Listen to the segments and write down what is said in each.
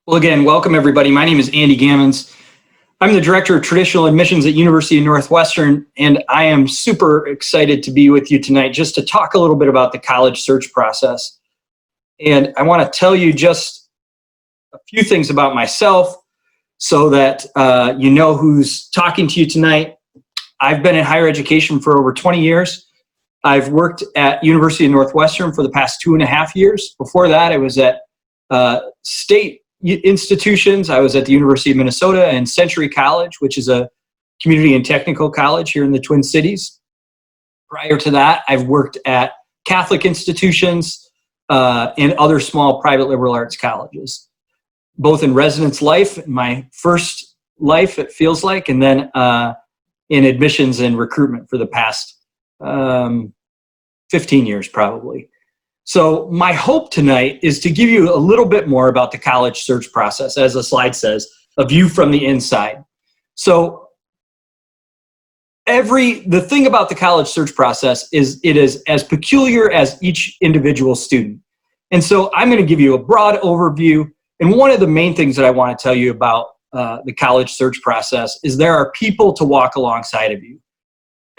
Well, again, welcome everybody. My name is Andy Gammons. I'm the Director of Traditional Admissions at University of Northwestern, and I am super excited to be with you tonight just to talk a little bit about the college search process. And I want to tell you just a few things about myself so that you know who's talking to you tonight. I've been in higher education for over 20 years. I've worked at University of Northwestern for the past 2.5 years. Before that, I was at state institutions. I was at the University of Minnesota and Century College, which is a community and technical college here in the Twin Cities. Prior to that, I've worked at Catholic institutions and other small private liberal arts colleges, both in residence life, my first life, it feels like, and then in admissions and recruitment for the past 15 years probably. So my hope tonight is to give you a little bit more about the college search process, as the slide says, a view from the inside. So the thing about the college search process is it is as peculiar as each individual student. And so I'm going to give you a broad overview. And one of the main things that I want to tell you about the college search process is there are people to walk alongside of you.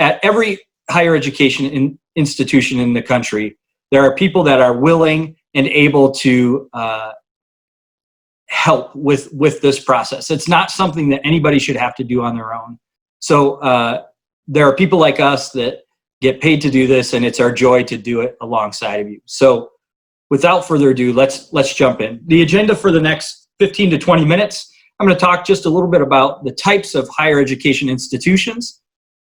At every higher education institution in the country, there are people that are willing and able to help with this process. It's not something that anybody should have to do on their own. So there are people like us that get paid to do this, and it's our joy to do it alongside of you. So without further ado, let's jump in. The agenda for the next 15 to 20 minutes, I'm going to talk just a little bit about the types of higher education institutions,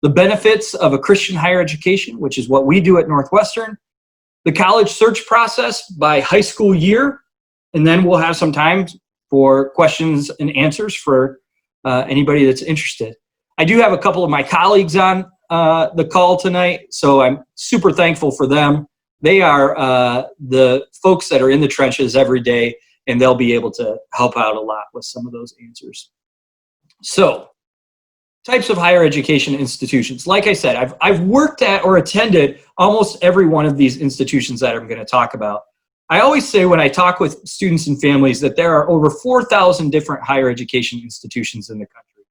the benefits of a Christian higher education, which is what we do at Northwestern, the college search process by high school year, and then we'll have some time for questions and answers for anybody that's interested. I do have a couple of my colleagues on the call tonight, so I'm super thankful for them. They are the folks that are in the trenches every day, and they'll be able to help out a lot with some of those answers. So, types of higher education institutions. Like I said, I've worked at or attended almost every one of these institutions that I'm going to talk about. I always say when I talk with students and families that there are over 4,000 different higher education institutions in the country.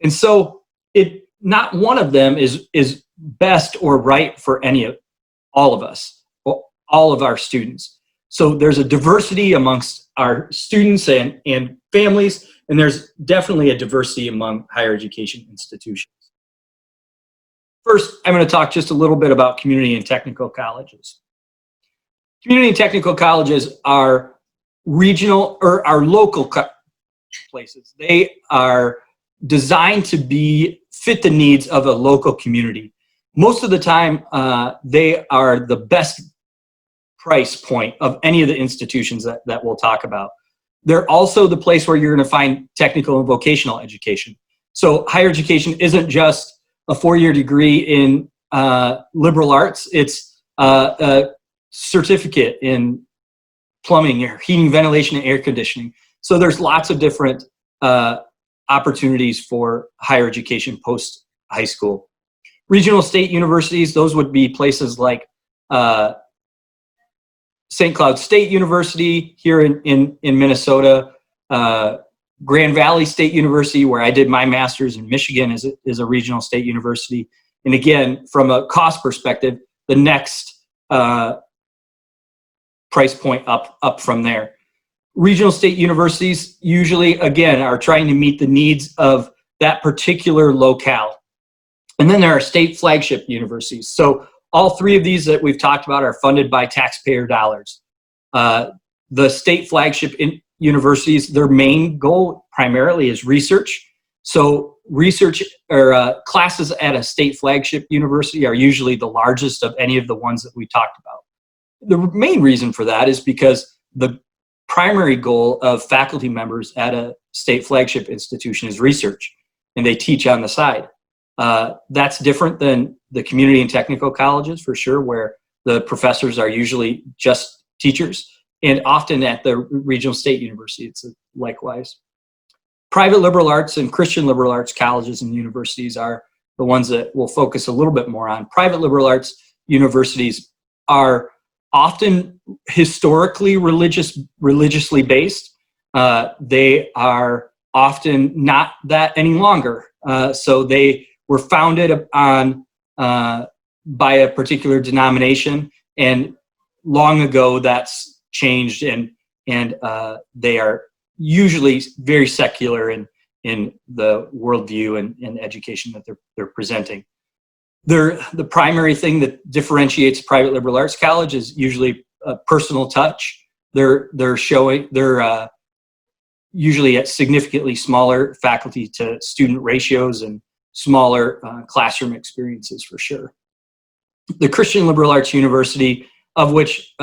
And so not one of them is best or right for all of us, all of our students. So there's a diversity amongst our students and families, and there's definitely a diversity among higher education institutions. First, I'm going to talk just a little bit about community and technical colleges. Community and technical colleges are regional or are local places. They are designed to fit the needs of a local community. Most of the time, they are the best price point of any of the institutions that we'll talk about. They're also the place where you're going to find technical and vocational education. So higher education isn't just a 4-year degree in liberal arts. It's a certificate in plumbing, or heating, ventilation, and air conditioning. So there's lots of different opportunities for higher education post high school. Regional state universities, those would be places like St. Cloud State University here in Minnesota, Grand Valley State University, where I did my master's in Michigan, is a regional state university. And again, from a cost perspective, the next price point up from there. Regional state universities usually, again, are trying to meet the needs of that particular locale. And then there are state flagship universities. So all three of these that we've talked about are funded by taxpayer dollars. The state flagship universities, their main goal primarily is research. So research or classes at a state flagship university are usually the largest of any of the ones that we talked about. The main reason for that is because the primary goal of faculty members at a state flagship institution is research, and they teach on the side. That's different than the community and technical colleges, for sure, where the professors are usually just teachers, and often at the regional state university, it's likewise. Private liberal arts and Christian liberal arts colleges and universities are the ones that we'll focus a little bit more on. Private liberal arts universities are often historically religiously based. they are often not that any longer. So they were founded on by a particular denomination, and long ago that's changed, and they are usually very secular in the worldview and education that they're presenting. The primary thing that differentiates private liberal arts college is usually personal touch. They're usually at significantly smaller faculty to student ratios and smaller classroom experiences for sure. The Christian Liberal Arts University, of which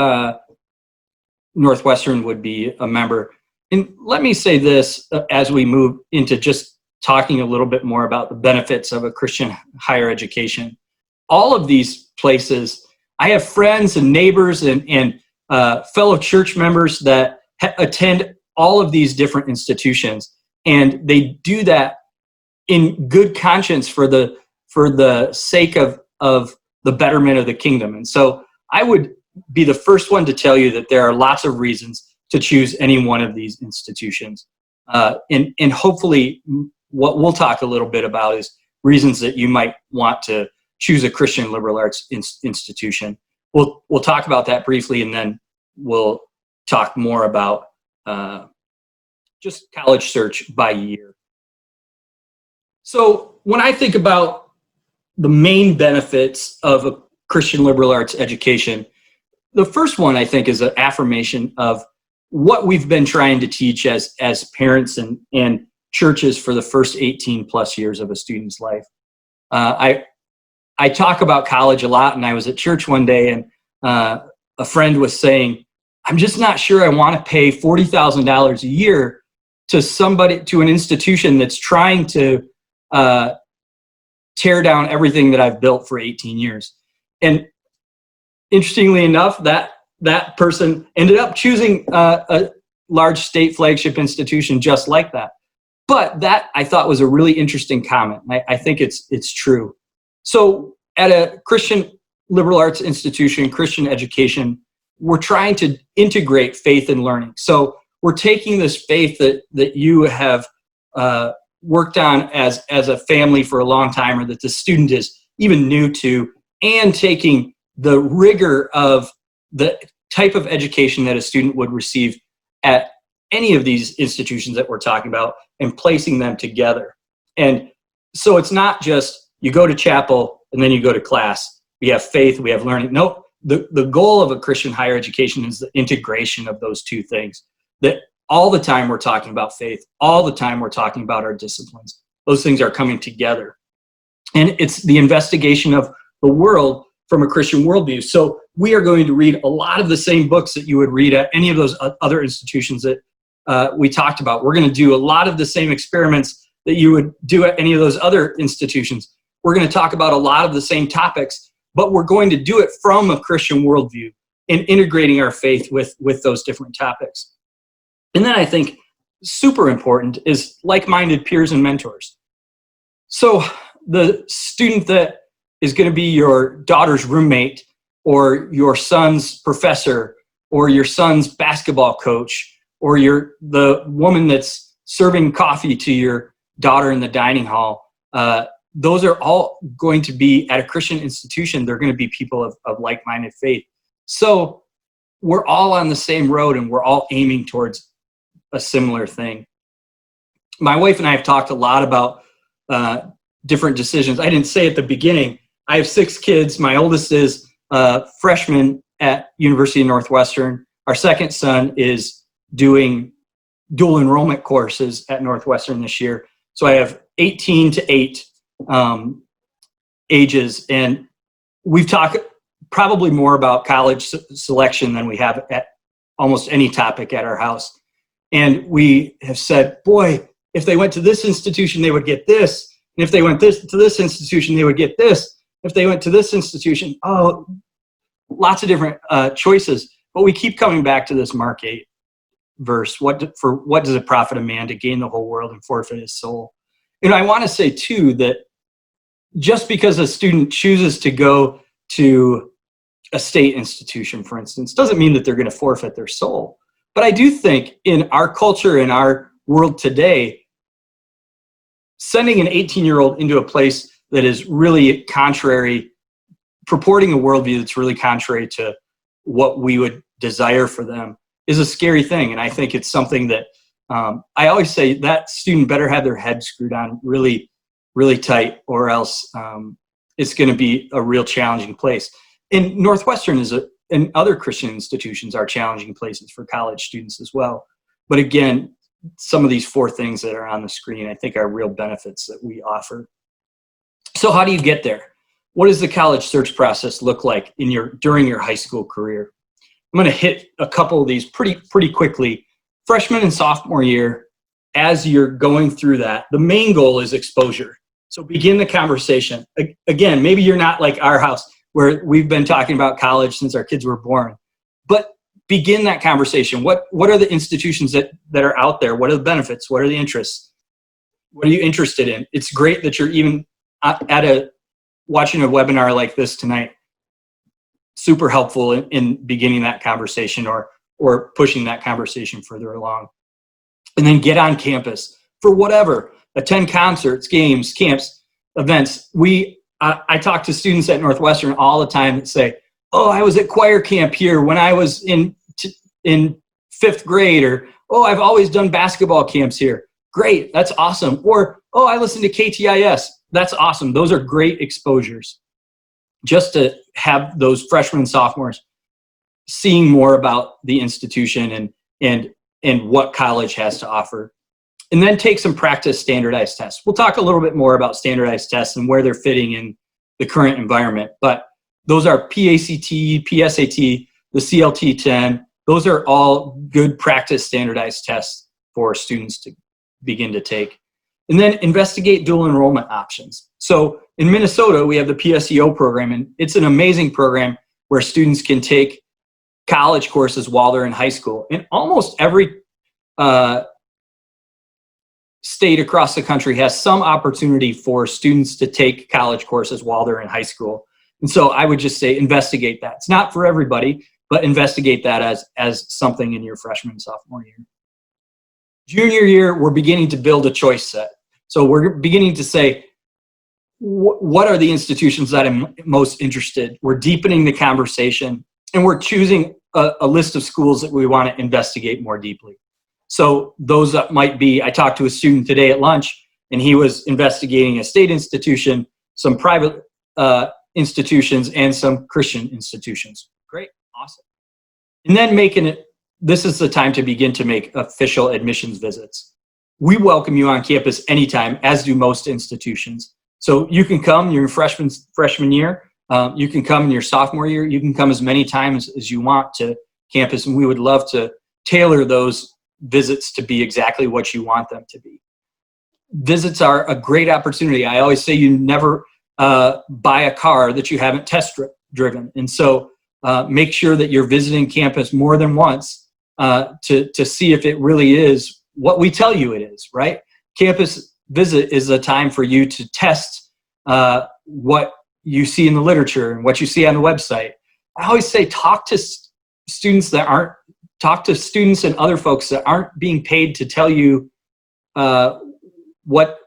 Northwestern would be a member. And let me say this as we move into just talking a little bit more about the benefits of a Christian higher education. All of these places, I have friends and neighbors and fellow church members that attend all of these different institutions, and they do that in good conscience for the sake of the betterment of the kingdom. And so I would be the first one to tell you that there are lots of reasons to choose any one of these institutions. And hopefully what we'll talk a little bit about is reasons that you might want to choose a Christian liberal arts institution. We'll talk about that briefly, and then we'll talk more about just college search by year. So when I think about the main benefits of a Christian liberal arts education, the first one I think is an affirmation of what we've been trying to teach as parents and churches for the first 18 plus years of a student's life. I talk about college a lot, and I was at church one day, and a friend was saying, I'm just not sure I want to pay $40,000 a year to an institution that's trying to tear down everything that I've built for 18 years. And interestingly enough, that person ended up choosing a large state flagship institution just like that. But that I thought was a really interesting comment. I think it's true. So at a Christian liberal arts institution, Christian education, we're trying to integrate faith and learning. So we're taking this faith that you have worked on as a family for a long time, or that the student is even new to, and taking the rigor of the type of education that a student would receive at any of these institutions that we're talking about, and placing them together. And so it's not just you go to chapel and then you go to class. We have faith, we have learning. No, the goal of a Christian higher education is the integration of those two things. That all the time we're talking about faith, all the time we're talking about our disciplines. Those things are coming together. And it's the investigation of the world from a Christian worldview. So we are going to read a lot of the same books that you would read at any of those other institutions that we talked about. We're going to do a lot of the same experiments that you would do at any of those other institutions. We're going to talk about a lot of the same topics, but we're going to do it from a Christian worldview and integrating our faith with those different topics. And then I think super important is like-minded peers and mentors. So the student that is going to be your daughter's roommate, or your son's professor, or your son's basketball coach, or the woman that's serving coffee to your daughter in the dining hall, those are all going to be at a Christian institution. They're going to be people of like-minded faith. So we're all on the same road, and we're all aiming towards a similar thing. My wife and I have talked a lot about different decisions. I didn't say at the beginning, I have 6 kids. My oldest is a freshman at University of Northwestern. Our second son is doing dual enrollment courses at Northwestern this year. So I have 18 to 8 ages, and we've talked probably more about college selection than we have at almost any topic at our house. And we have said, boy, if they went to this institution, they would get this. And if they went to this institution, they would get this. If they went to this institution, lots of different choices. But we keep coming back to this Mark 8 verse. What does it profit a man to gain the whole world and forfeit his soul? And I want to say, too, that just because a student chooses to go to a state institution, for instance, doesn't mean that they're going to forfeit their soul. But I do think in our culture, in our world today, sending an 18-year-old into a place that is really contrary, purporting a worldview that's really contrary to what we would desire for them is a scary thing. And I think it's something that I always say that student better have their head screwed on really, really tight, or else it's going to be a real challenging place. And Northwestern and other Christian institutions are challenging places for college students as well. But again, some of these 4 things that are on the screen, I think, are real benefits that we offer. So how do you get there? What does the college search process look like during your high school career? I'm going to hit a couple of these pretty quickly. Freshman and sophomore year, as you're going through that, the main goal is exposure. So begin the conversation. Again, maybe you're not like our house where we've been talking about college since our kids were born, but begin that conversation. What are the institutions that are out there? What are the benefits? What are the interests? What are you interested in? It's great that you're even watching a webinar like this tonight. Super helpful in beginning that conversation or pushing that conversation further along. And then get on campus for whatever. Attend concerts, games, camps, events. I talk to students at Northwestern all the time that say, oh, I was at choir camp here when I was in 5th grade, or, oh, I've always done basketball camps here. Great, that's awesome. Or, oh, I listen to KTIS. That's awesome. Those are great exposures. Just to have those freshmen and sophomores seeing more about the institution and what college has to offer. And then take some practice standardized tests. We'll talk a little bit more about standardized tests and where they're fitting in the current environment. But those are PACT, PSAT, the CLT-10. Those are all good practice standardized tests for students to begin to take. And then investigate dual enrollment options. So in Minnesota, we have the PSEO program, and it's an amazing program where students can take college courses while they're in high school. And almost every state across the country has some opportunity for students to take college courses while they're in high school. And so I would just say investigate that. It's not for everybody, but investigate that as something in your freshman and sophomore year. Junior year, we're beginning to build a choice set. So we're beginning to say, what are the institutions that I'm most interested? We're deepening the conversation, and we're choosing a list of schools that we want to investigate more deeply. So those might be, I talked to a student today at lunch, and he was investigating a state institution, some private institutions, and some Christian institutions. Great, awesome. And then this is the time to begin to make official admissions visits. We welcome you on campus anytime, as do most institutions. So you can come your freshman year, you can come in your sophomore year, you can come as many times as you want to campus, and we would love to tailor those visits to be exactly what you want them to be. Visits are a great opportunity. I always say you never buy a car that you haven't test driven. And so make sure that you're visiting campus more than once to see if it really is what we tell you it is, right? Campus visit is a time for you to test what you see in the literature and what you see on the website. I always say talk to students and other folks that aren't being paid to tell you what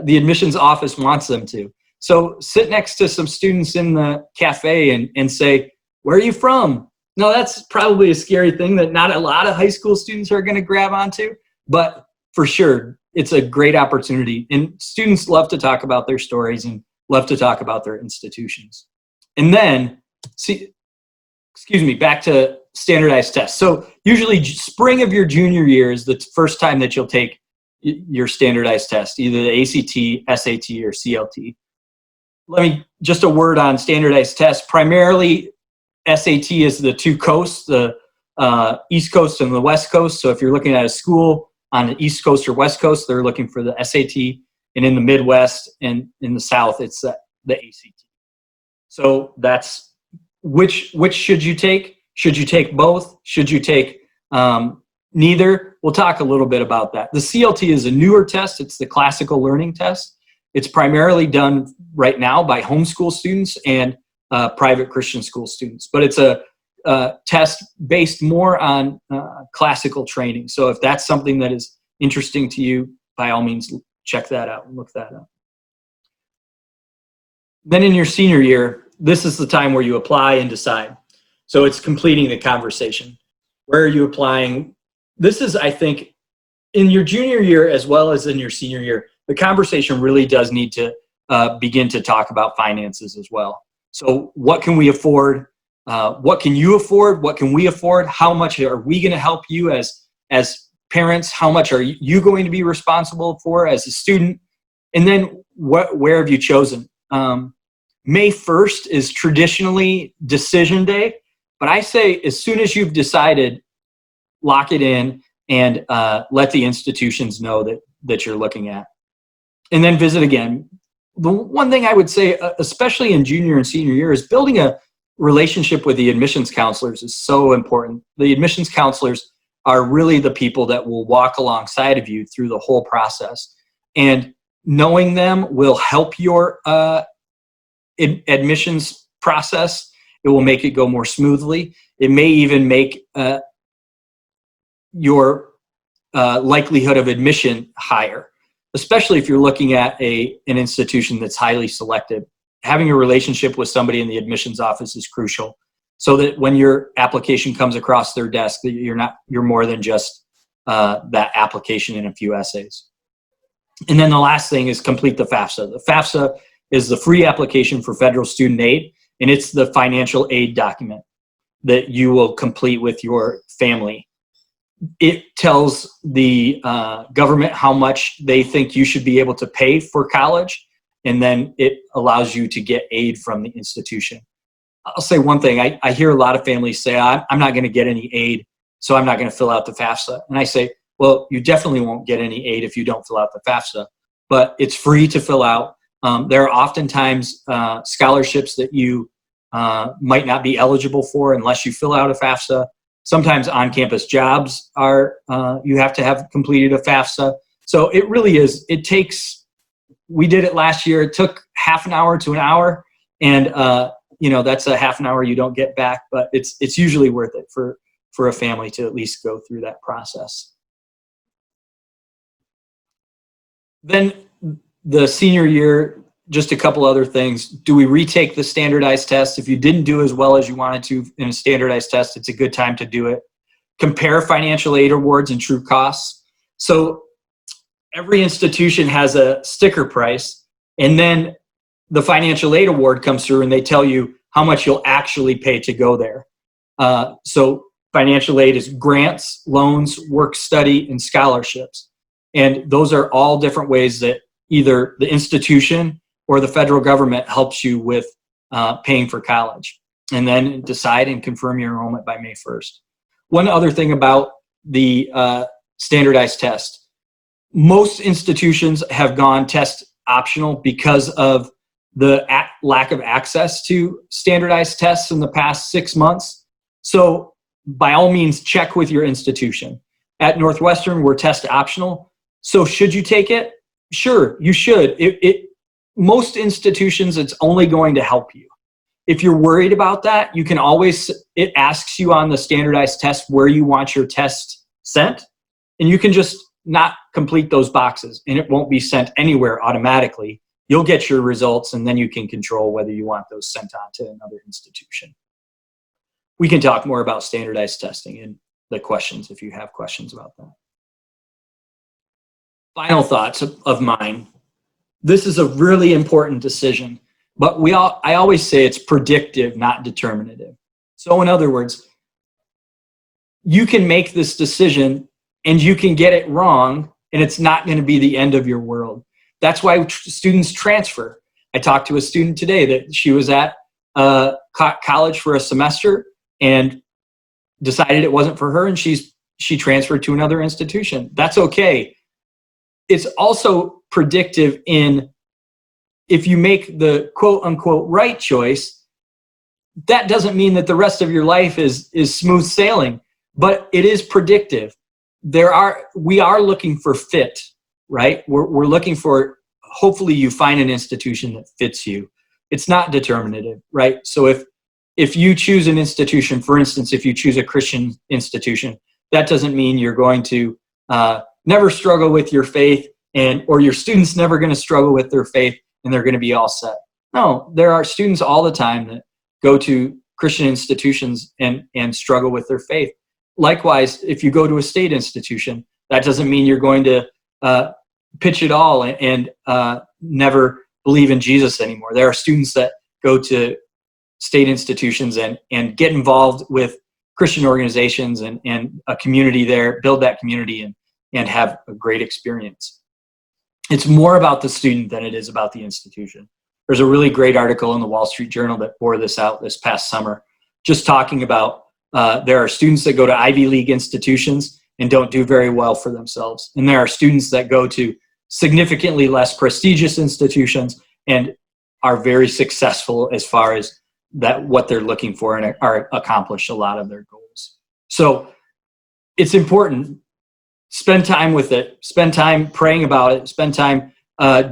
the admissions office wants them to. So sit next to some students in the cafe and say, where are you from? Now, that's probably a scary thing that not a lot of high school students are going to grab onto, but for sure, it's a great opportunity. And students love to talk about their stories and love to talk about their institutions. And then, back to standardized tests. So usually spring of your junior year is the first time that you'll take your standardized test, either the ACT, SAT, or CLT. Just a word on standardized tests. Primarily, SAT is the 2 coasts, the East Coast and the West Coast. So if you're looking at a school on the East Coast or West Coast, they're looking for the SAT. And in the Midwest and in the South, it's the ACT. So that's which should you take? Should you take both? Should you take neither? We'll talk a little bit about that. The CLT is a newer test. It's the classical learning test. It's primarily done right now by homeschool students and private Christian school students. But it's a test based more on classical training. So if that's something that is interesting to you, by all means, check that out and look that up. Then in your senior year, this is the time where you apply and decide. So it's completing the conversation. Where are you applying? This is, I think, in your junior year as well as in your senior year, the conversation really does need to begin to talk about finances as well. So what can we afford? What can you afford? What can we afford? How much are we going to help you as parents? How much are you going to be responsible for as a student? And then where have you chosen? May 1st is traditionally decision day, but I say as soon as you've decided, lock it in and let the institutions know that you're looking at. And then visit again. The one thing I would say, especially in junior and senior year, is building a relationship with the admissions counselors is so important. The admissions counselors are really the people that will walk alongside of you through the whole process. And knowing them will help your admissions process. It will make it go more smoothly. It may even make your likelihood of admission higher, especially if you're looking at an institution that's highly selective. Having a relationship with somebody in the admissions office is crucial, so that when your application comes across their desk, that you're more than just that application and a few essays. And then the last thing is complete the FAFSA. The FAFSA is the free application for federal student aid, and it's the financial aid document that you will complete with your family. It tells the government how much they think you should be able to pay for college, and then it allows you to get aid from the institution. I'll say one thing. I hear a lot of families say, I'm not going to get any aid, so I'm not going to fill out the FAFSA. And I say, well, you definitely won't get any aid if you don't fill out the FAFSA, but it's free to fill out. There are oftentimes scholarships that you might not be eligible for unless you fill out a FAFSA. Sometimes on-campus jobs are, you have to have completed a FAFSA. So it really is, we did it last year. It took half an hour to an hour, and that's a half an hour you don't get back, but it's usually worth it for a family to at least go through that process. Then the senior year, just a couple other things. Do we retake the standardized test? If you didn't do as well as you wanted to in a standardized test, it's a good time to do it. Compare financial aid awards and true costs. So every institution has a sticker price, and then the financial aid award comes through and they tell you how much you'll actually pay to go there. So financial aid is grants, loans, work study, and scholarships. And those are all different ways that either the institution or the federal government helps you with paying for college. And then decide and confirm your enrollment by May 1st. One other thing about the standardized test. Most institutions have gone test optional because of the lack of access to standardized tests in the past 6 months. So by all means, check with your institution. At Northwestern, we're test optional. So should you take it? Sure, you should. Most institutions, it's only going to help you. If you're worried about that, you can always, it asks you on the standardized test where you want your test sent, and you can just not complete those boxes, and it won't be sent anywhere automatically. You'll get your results, and then you can control whether you want those sent on to another institution. We can talk more about standardized testing in the questions if you have questions about that. Final thoughts of mine. This is a really important decision, but I always say it's predictive, not determinative. So in other words, you can make this decision and you can get it wrong, and it's not going to be the end of your world. That's why students transfer. I talked to a student today that she was at college for a semester and decided it wasn't for her, and she transferred to another institution. That's okay. It's also predictive in if you make the quote unquote right choice, that doesn't mean that the rest of your life is smooth sailing, but it is predictive. We are looking for fit, right? We're looking for, hopefully you find an institution that fits you. It's not determinative, right? So if if you choose an institution, for instance, if you choose a Christian institution, that doesn't mean you're going to never struggle with your faith, or your students never going to struggle with their faith and they're going to be all set. No, there are students all the time that go to Christian institutions and struggle with their faith. Likewise, if you go to a state institution, that doesn't mean you're going to pitch it all and never believe in Jesus anymore. There are students that go to state institutions and get involved with Christian organizations and a community there, build that community and have a great experience. It's more about the student than it is about the institution. There's a really great article in the Wall Street Journal that bore this out this past summer, just talking about there are students that go to Ivy League institutions and don't do very well for themselves. And there are students that go to significantly less prestigious institutions and are very successful as far as that what they're looking for and are accomplish a lot of their goals. So it's important. Spend time with it. Spend time praying about it. Spend time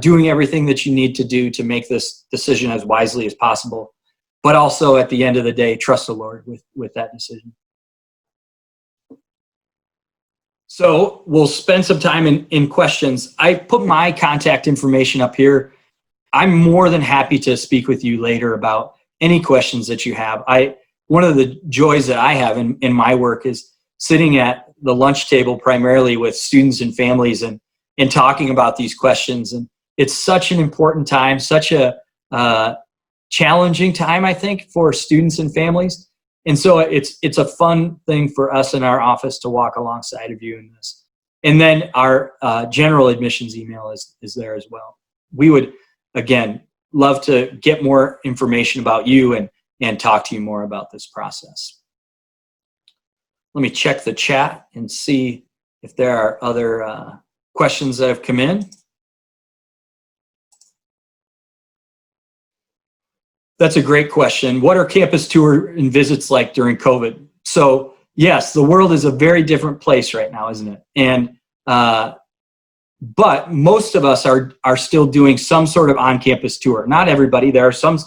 doing everything that you need to do to make this decision as wisely as possible. But also at the end of the day, trust the Lord with that decision. So we'll spend some time in questions. I put my contact information up here. I'm more than happy to speak with you later about any questions that you have. One of the joys that I have in my work is sitting at the lunch table primarily with students and families and talking about these questions. And it's such an important time, such a challenging time, I think, for students and families. And so it's a fun thing for us in our office to walk alongside of you in this. And then our general admissions email is there as well. We would, again, love to get more information about you and talk to you more about this process. Let me check the chat and see if there are other questions that have come in. That's a great question. What are campus tour and visits like during COVID? So yes, the world is a very different place right now, isn't it? And but most of us are still doing some sort of on-campus tour. Not everybody. There are some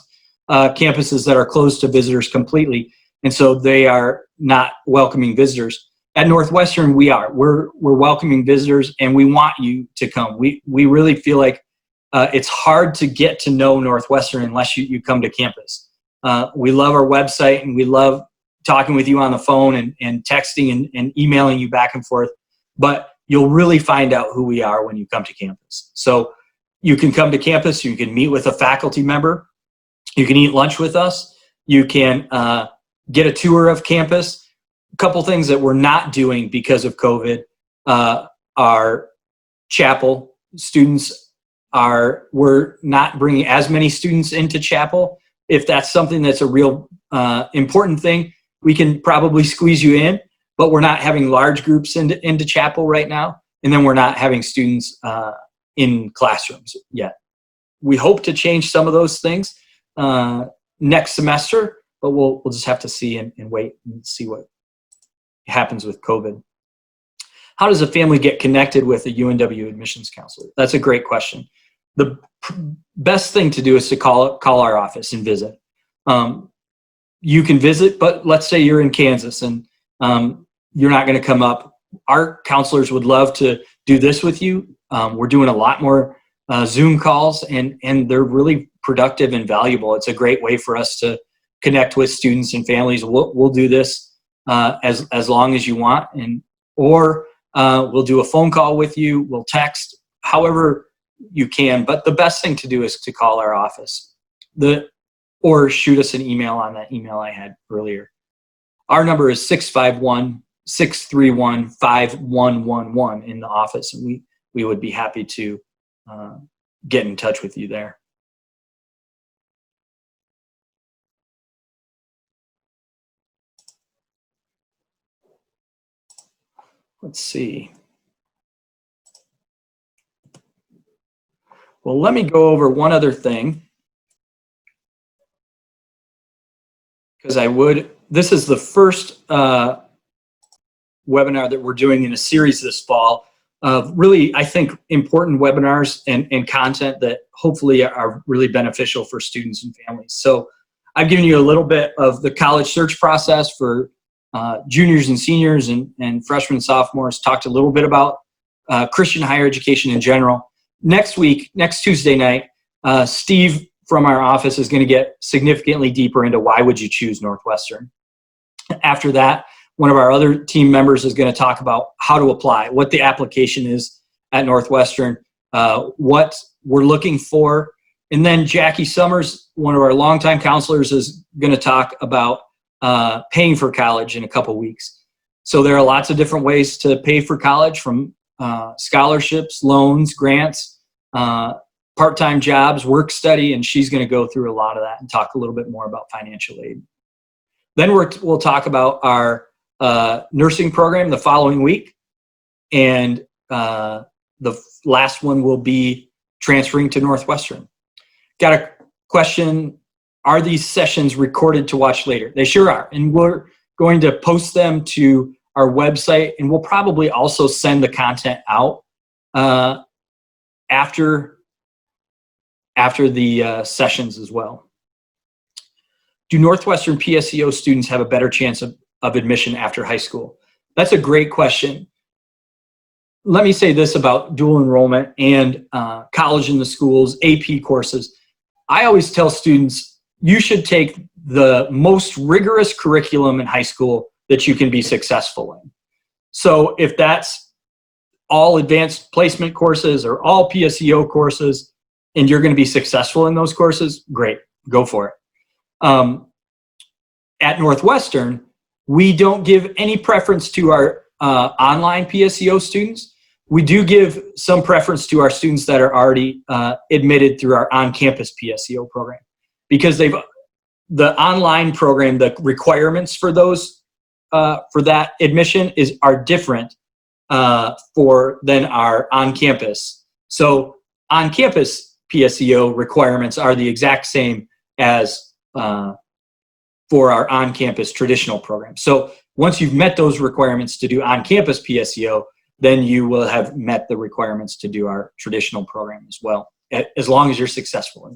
campuses that are closed to visitors completely, and so they are not welcoming visitors. At Northwestern, we are. We're welcoming visitors, and we want you to come. We really feel like it's hard to get to know Northwestern unless you come to campus. We love our website, and we love talking with you on the phone and texting and emailing you back and forth. But you'll really find out who we are when you come to campus. So you can come to campus. You can meet with a faculty member. You can eat lunch with us. You can get a tour of campus. A couple things that we're not doing because of COVID are chapel. We're not bringing as many students into chapel. If that's something that's a real important thing, we can probably squeeze you in, but we're not having large groups into chapel right now. And then we're not having students in classrooms yet. We hope to change some of those things next semester, but we'll just have to see and wait and see what happens with COVID. How does a family get connected with a UNW admissions counselor? That's a great question. The best thing to do is to call our office and visit. You can visit, but let's say you're in Kansas and you're not going to come up. Our counselors would love to do this with you. We're doing a lot more Zoom calls, and they're really productive and valuable. It's a great way for us to connect with students and families. We'll do this as long as you want, or we'll do a phone call with you. We'll text, however you can. But the best thing to do is to call our office, or shoot us an email on that email I had earlier. Our number is 651-631-5111 in the office, and we would be happy to get in touch with you there. Let's see. Well, let me go over one other thing, because this is the first webinar that we're doing in a series this fall of really, I think, important webinars and content that hopefully are really beneficial for students and families. So I've given you a little bit of the college search process for juniors and seniors and freshmen and sophomores, talked a little bit about Christian higher education in general. Next week, next Tuesday night, Steve from our office is going to get significantly deeper into why would you choose Northwestern. After that, one of our other team members is going to talk about how to apply, what the application is at Northwestern, what we're looking for. And then Jackie Summers, one of our longtime counselors, is going to talk about paying for college in a couple weeks. So there are lots of different ways to pay for college, from scholarships, loans, grants, part-time jobs, work study, and she's going to go through a lot of that and talk a little bit more about financial aid. Then we'll talk about our nursing program the following week, and the last one will be transferring to Northwestern. Got a question, are these sessions recorded to watch later? They sure are, and we're going to post them to our website, and we'll probably also send the content out after the sessions as well. Do Northwestern PSEO students have a better chance of admission after high school? That's a great question. Let me say this about dual enrollment and college in the schools, AP courses. I always tell students, you should take the most rigorous curriculum in high school that you can be successful in. So if that's all advanced placement courses or all PSEO courses, and you're going to be successful in those courses, great, go for it. At Northwestern, we don't give any preference to our online PSEO students. We do give some preference to our students that are already admitted through our on-campus PSEO program, because the online program, the requirements for those for that admission are different than our on-campus. So on-campus PSEO requirements are the exact same as for our on-campus traditional program. So once you've met those requirements to do on-campus PSEO, then you will have met the requirements to do our traditional program as well, as long as you're successful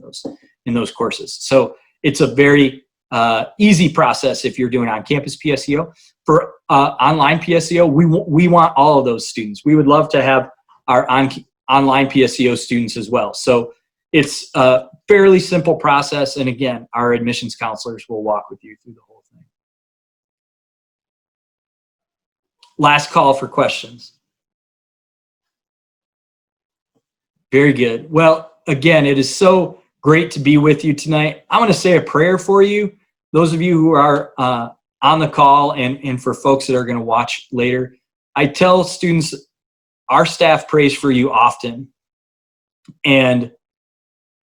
in those courses. So it's a very easy process if you're doing on-campus PSEO. For online PSEO, we want all of those students. We would love to have our online PSEO students as well. So it's a fairly simple process, and again, our admissions counselors will walk with you through the whole thing. Last call for questions. Very good. Well, again, it is so great to be with you tonight. I want to say a prayer for you. Those of you who are on the call, and for folks that are going to watch later, I tell students, our staff prays for you often. And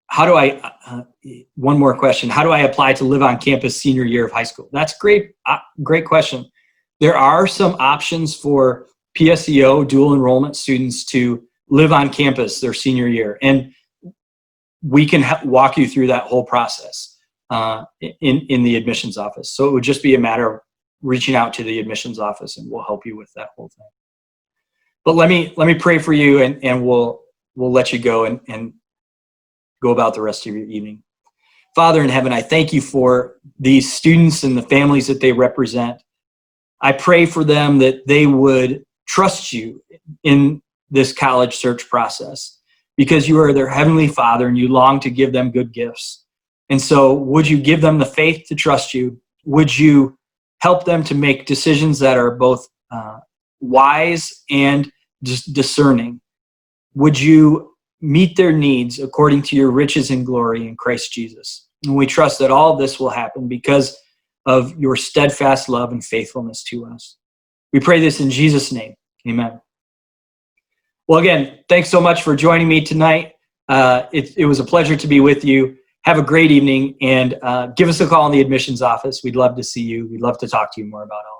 how do I, one more question, how do I apply to live on campus senior year of high school? That's great, great question. There are some options for PSEO dual enrollment students to live on campus their senior year. And we can walk you through that whole process in the admissions office. So it would just be a matter of reaching out to the admissions office, and we'll help you with that whole thing. But let me pray for you, and we'll let you go and go about the rest of your evening. Father in heaven, I thank you for these students and the families that they represent. I pray for them that they would trust you in this college search process, because you are their heavenly Father and you long to give them good gifts. And so would you give them the faith to trust you? Would you help them to make decisions that are both wise and discerning? Would you meet their needs according to your riches and glory in Christ Jesus? And we trust that all of this will happen because of your steadfast love and faithfulness to us. We pray this in Jesus' name. Amen. Well, again, thanks so much for joining me tonight. It was a pleasure to be with you. Have a great evening, and give us a call in the admissions office. We'd love to see you. We'd love to talk to you more about all